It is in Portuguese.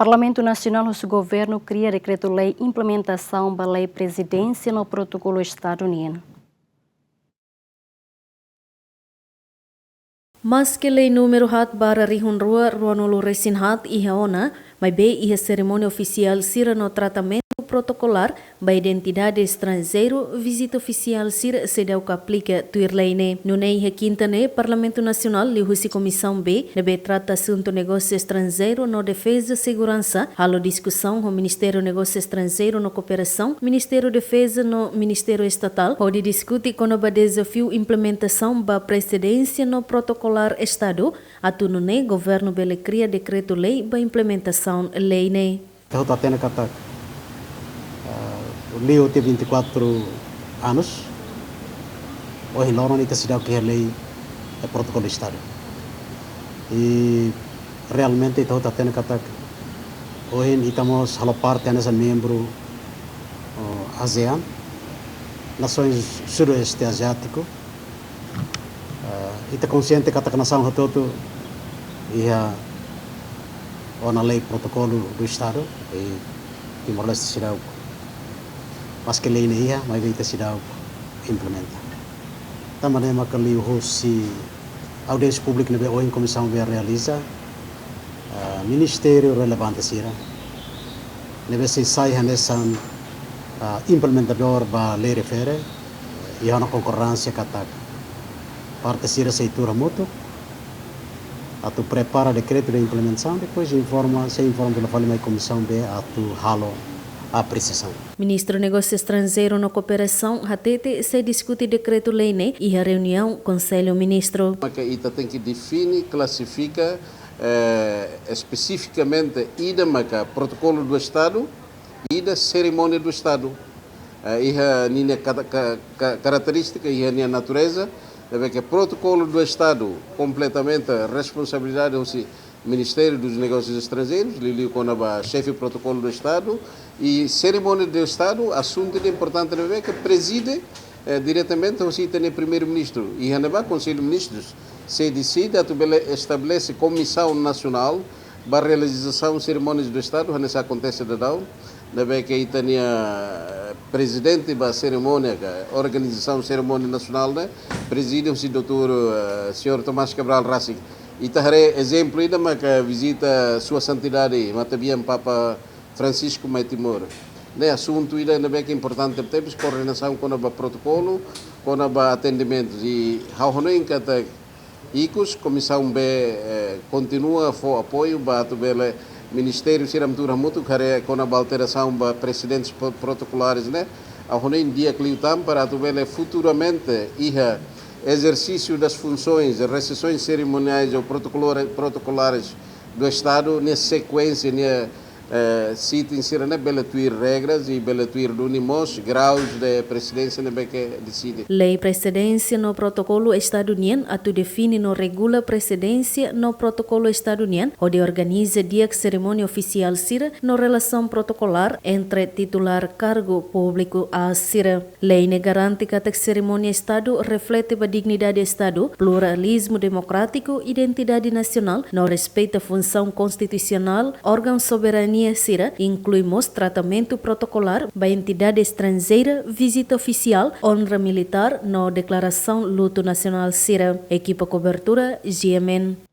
Parlamento Nacional e o governo cria decreto-lei implementação da lei presidência no protocolo Estado-União. Mas que lei número hat bara rihunrua ruanulu resin hat ihaona, mas bem ia cerimônia oficial sira no tratamento protocolar ba identidade estrangeiro, visita oficial sira se deu que aplica tuir lei ne. No nei quinta ne, Parlamento Nacional li husi Comissão B, nebe trata assunto negócio estrangeiro no defesa e segurança, halo discussão o Ministério Negócio Estrangeiro no cooperação, Ministério Defesa no Ministério Estatal, onde discute com o desafio implementação ba precedência no protocolar Estado, atu no ne, governo bele cria decreto-lei ba implementação lei ne. O Leo tem 24 anos. Hoje não é necessidade que a lei é protocolo de Estado. E realmente está tendo que hoje estamos a parte nessa membro ASEAN, nações sudoeste asiático. E está consciente que a nação é todo e a na lei protocolo do Estado e Timor-Leste será mas que lei nem é, mas vai ter sido implementa. Também é que ali se audiência pública ou em comissão vai realiza, ministério relevante será, deve se sair nessa implementador para lei refere e há uma concorrência que ataca. Parte será seitura mútua, a tu prepara decreto de implementação, depois informa pela falha da comissão B a tu halo a precisão. Ministro do Negócio Estrangeiro na Cooperação, Hatete, se discute decreto-lei né, e a reunião Conselho Ministro. Que ita tem que definir, classifica especificamente ida maca protocolo do Estado e da cerimônia do Estado. A minha característica e a minha natureza é que protocolo do Estado completamente responsabilidade do Ministério dos Negócios Estrangeiros, Lili Conaba, chefe do protocolo do Estado, e cerimônia do Estado, assunto importante é que preside diretamente o tem primeiro-ministro e o Conselho de Ministros se decide estabelece comissão nacional para a realização de cerimônias do Estado, isso acontece da DAO, deve que tem presidente da cerimônia, organização cerimônia nacional, preside o Sr. Tomás Cabral Racing. E taré exemplo ainda que visita sua santidade, Matabiam Papa Francisco Timor. Ne assunto ainda bem que importante temos coordenação com o protocolo, com o atendimento e hauhonen kata ICOS comissão B continua a apoio para o Ministério Siramtura Mutu com a alteração para presidentes protocolares, né? Hauhonen dia que lutam para o futuramente exercício das funções, recessões cerimoniais ou protocolares do Estado, nessa sequência, se inserir belatuir regras e belatuir unimos graus de presidência que decide. Lei precedência no protocolo Estado-União, atu define no regula precedência no protocolo Estado-União, onde organiza dia que cerimônia oficial sira no relação protocolar entre titular cargo público a sira. Lei ne garante que a cerimônia Estado reflete a dignidade Estado, pluralismo democrático, identidade nacional, no respeito à função constitucional, órgão soberania Sira, incluímos tratamento protocolar da entidade estrangeira, visita oficial, honra militar, na declaração luto nacional Sira. Equipa cobertura, GMN.